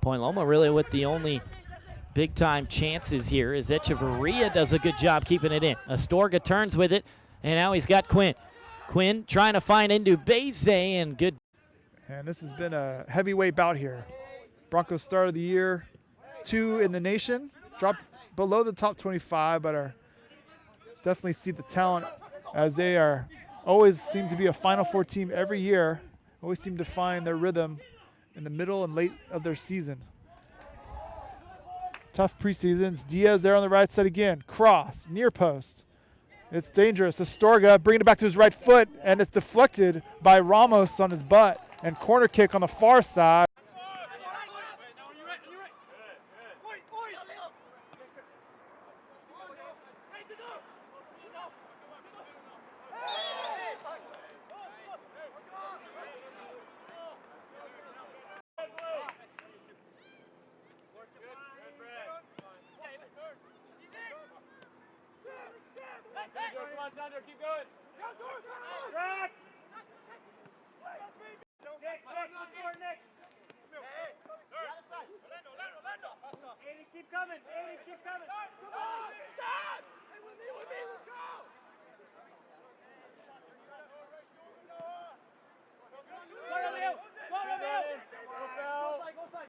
Point Loma really with the only big-time chances here as Echeverria does a good job keeping it in. Astorga turns with it, and now he's got Quinn. Quinn trying to find into Beze, and good. And this has been a heavyweight bout here. Broncos start of the year, 2 in the nation, dropped below the top 25, but are definitely see the talent as they are always seem to be a Final Four team every year, always seem to find their rhythm in the middle and late of their season. Tough preseasons. Diaz there on the right side again. Cross, near post. It's dangerous. Astorga bringing it back to his right foot, and it's deflected by Ramos on his butt. And corner kick on the far side. Come on, Sandro, keep going. Track. Aiden, keep coming. Aiden, keep coming. Come on. Stop. Hey, with me, let's go. Go, Romeo. Go, Romeo. Go side.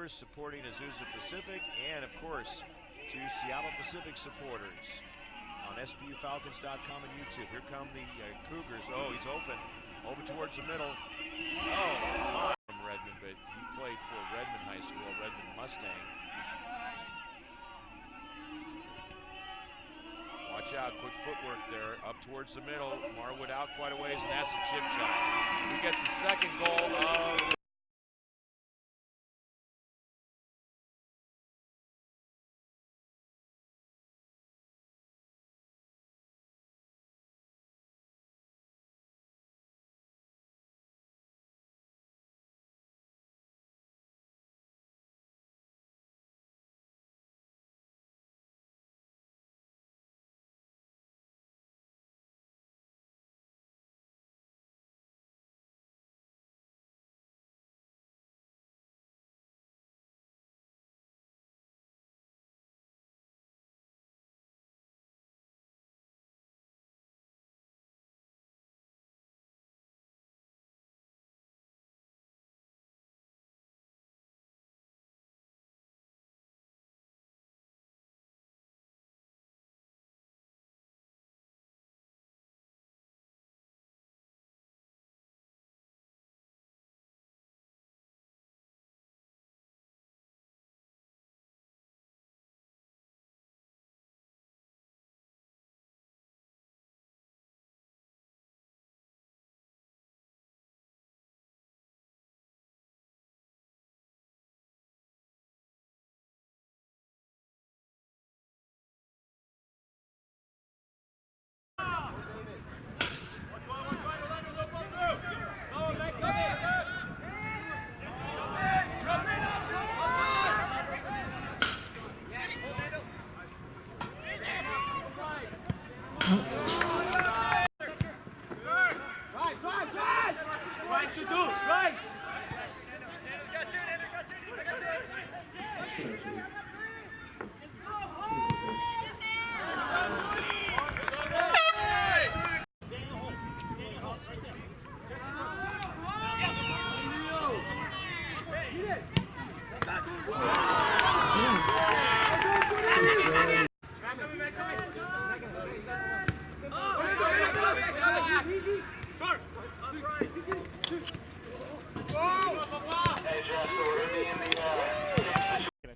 Supporting Azusa Pacific, and of course to Seattle Pacific supporters on SBUFalcons.com and YouTube. Here come the Cougars. Oh, he's open towards the middle. Oh, my. From Redmond, but he played for Redmond High School, Redmond Mustang. Watch out, quick footwork there, up towards the middle. Marwood out quite a ways, and that's a chip shot. He gets the second goal of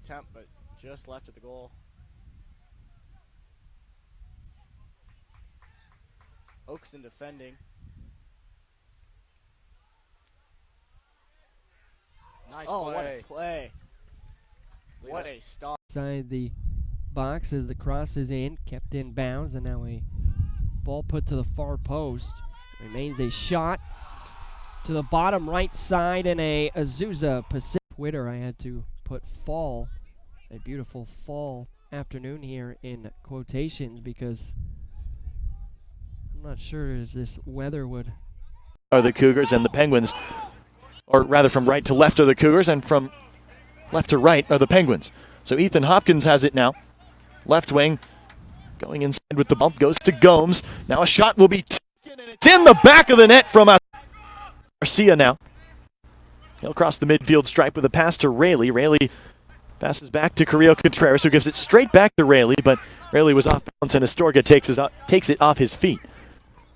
Attempt, but just left at the goal. Oakson defending. Nice play. What a play. What a stop. Inside the box as the cross is in, kept in bounds, and now a ball put to the far post. Remains a shot to the bottom right side, and a Azusa Pacific. Twitter, I had to put fall, a beautiful fall afternoon here in quotations, because I'm not sure if this weather would. Are the Cougars, and the Penguins, or rather from right to left are the Cougars, and from left to right are the Penguins. So Ethan Hopkins has it now. Left wing, going inside with the bump, goes to Gomes. Now a shot will be taken, and it's in the back of the net from Garcia now. He'll cross the midfield stripe with a pass to Rayleigh. Rayleigh passes back to Carrillo Contreras, who gives it straight back to Rayleigh, but Rayleigh was off balance, and Astorga takes it off his feet.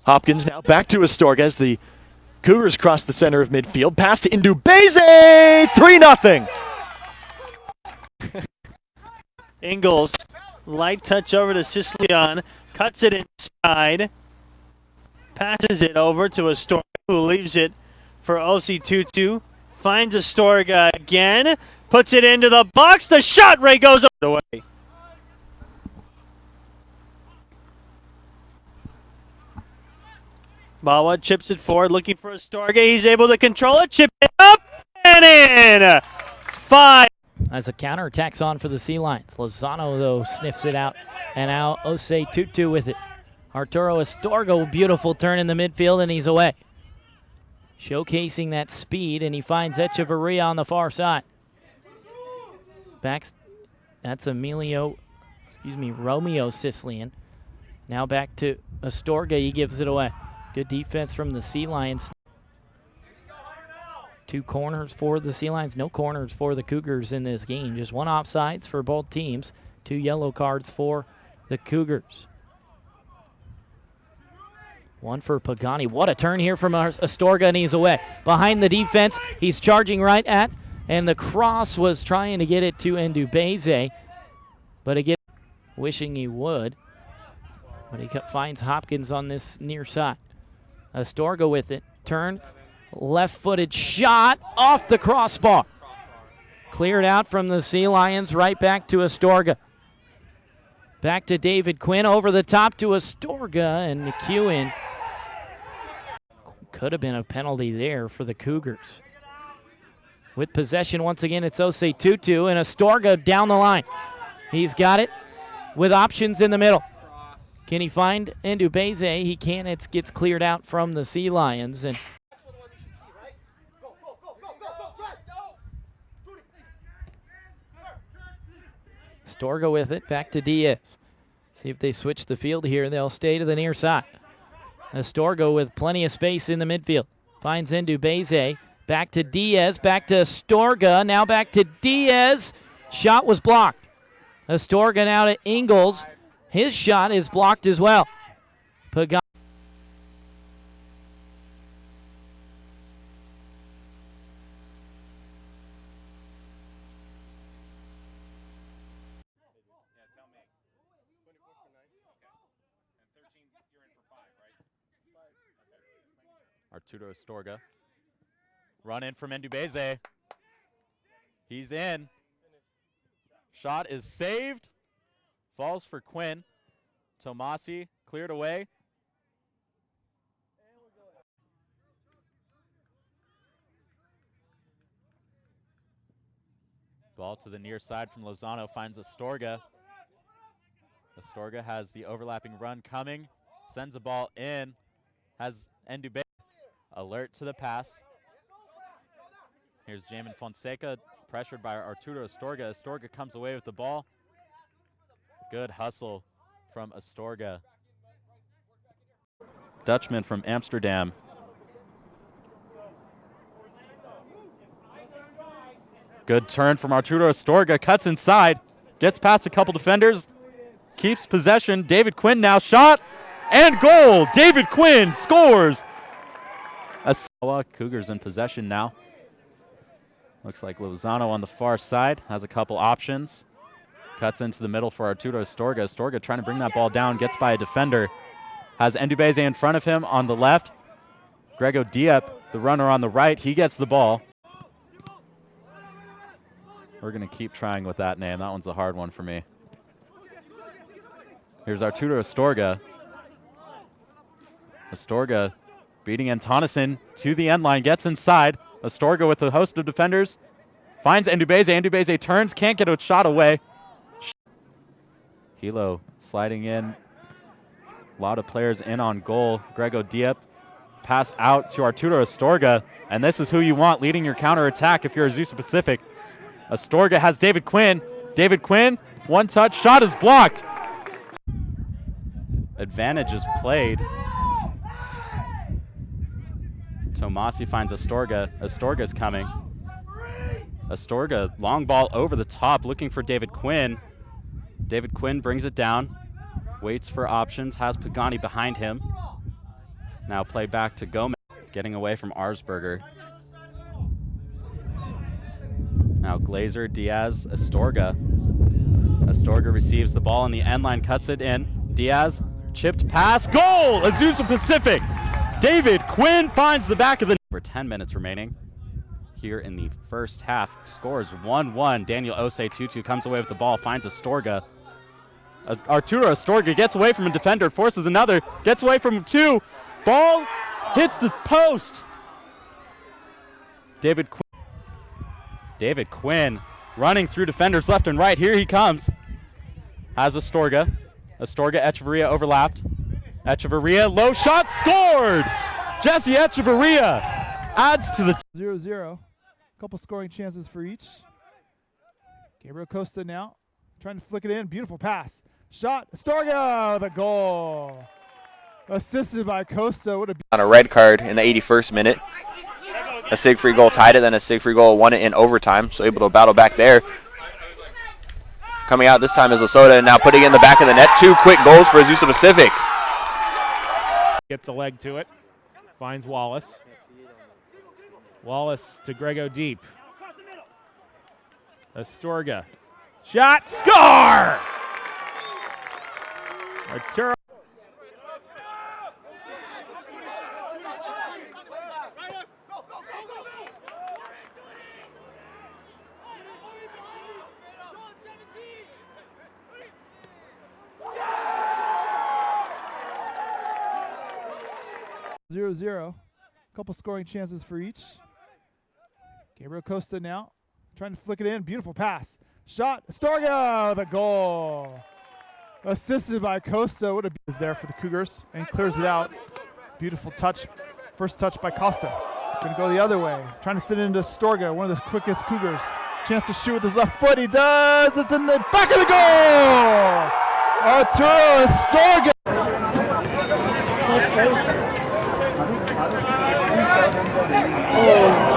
Hopkins now back to Astorga as the Cougars cross the center of midfield. Pass to Indubeze, 3-0. Ingles, light touch over to Sicilian, cuts it inside, passes it over to Astorga, who leaves it for OC22, finds Astorga again, puts it into the box, the shot ray goes away. Bawa chips it forward, looking for Astorga, he's able to control it, chip it up, and in! 5. As a counterattack's on for the Sea Lions. Lozano, though, sniffs it out, and now Osei Tutu with it. Arturo Astorga, beautiful turn in the midfield, and he's away. Showcasing that speed, and he finds Echeverria on the far side. That's Romeo Sicilian. Now back to Astorga, he gives it away. Good defense from the Sea Lions. 2 corners for the Sea Lions, no corners for the Cougars in this game. Just 1 offsides for both teams, 2 yellow cards for the Cougars. 1 for Pagani. What a turn here from Astorga, and he's away. Behind the defense, he's charging right at, and the cross was trying to get it to Ndubeze, but again, wishing he would. But he finds Hopkins on this near side. Astorga with it, turn, left-footed shot off the crossbar. Cleared out from the Sea Lions, right back to Astorga. Back to David Quinn, over the top to Astorga, and McEwen. Could have been a penalty there for the Cougars. With possession, once again, it's Osei Tutu, and Astorga down the line. He's got it with options in the middle. Can he find Ndubeze? He can. It gets cleared out from the Sea Lions. And Astorga with it, back to Diaz. See if they switch the field here. They'll stay to the near side. Astorga with plenty of space in the midfield. Finds Ndubeze. Back to Diaz, back to Astorga, now back to Diaz. Shot was blocked. Astorga now to Ingles. His shot is blocked as well. Pagani. Arturo Astorga. Run in from Ndubeze. He's in. Shot is saved. Falls for Quinn. Tomasi cleared away. Ball to the near side from Lozano, finds Astorga. Astorga has the overlapping run coming. Sends the ball in. Has Ndube alert to the pass. Here's Jamin Fonseca, pressured by Arturo Astorga. Astorga comes away with the ball. Good hustle from Astorga. Dutchman from Amsterdam. Good turn from Arturo Astorga, cuts inside, gets past a couple defenders, keeps possession. David Quinn now, shot, and goal! David Quinn scores! Cougars in possession now. Looks like Lozano on the far side has a couple options. Cuts into the middle for Arturo Astorga. Astorga trying to bring that ball down, gets by a defender. Has Ndubeze in front of him on the left. Grego Diep, the runner on the right, he gets the ball. We're going to keep trying with that name. That one's a hard one for me. Here's Arturo Astorga. Astorga beating Antonison to the end line, gets inside. Astorga with a host of defenders. Finds Ndubeze. Ndubeze turns, can't get a shot away. Hilo sliding in. A lot of players in on goal. Grego Diep. Pass out to Arturo Astorga. And this is who you want leading your counterattack if you're Azusa Pacific. Astorga has David Quinn. David Quinn, one touch, shot is blocked. Advantage is played. Tomasi finds Astorga. Astorga's coming. Astorga, long ball over the top, looking for David Quinn. David Quinn brings it down, waits for options, has Pagani behind him. Now play back to Gomez, getting away from Arsberger. Now Glazer, Diaz, Astorga. Astorga receives the ball on the end line, cuts it in. Diaz, chipped pass, goal! Azusa Pacific! David Quinn finds the back of the net. For 10 minutes remaining here in the first half. Scores 1-1. Daniel Osei Tutu comes away with the ball, finds Astorga. Arturo Astorga gets away from a defender, forces another, gets away from two. Ball hits the post. David Quinn running through defenders left and right. Here he comes. Has Astorga. Astorga, Echeverria overlapped. Echeverria, low shot, scored! Jesse Echeverria adds to the 0-0. Couple scoring chances for each. Gabriel Costa now trying to flick it in. Beautiful pass. Shot. Astorga, the goal. Assisted by Costa. What a on a red card in the 81st minute. A Siegfried goal tied it, then a Siegfried goal won it in overtime, so able to battle back there. Coming out this time is Lasoda, and now putting it in the back of the net. 2 quick goals for Azusa Pacific. Gets a leg to it. Finds Wallace. Wallace to Grego Deep. Astorga. Shot. Score! Arturo. .0-0. Couple scoring chances for each. Gabriel Costa now trying to flick it in. Beautiful pass. Shot. Astorga, the goal. Assisted by Costa. What a is there for the Cougars and clears it out. Beautiful touch. First touch by Costa. Going to go the other way. Trying to sit into Astorga, one of the quickest Cougars. Chance to shoot with his left foot. He does. It's in the back of the goal. Arturo Astorga. Oh.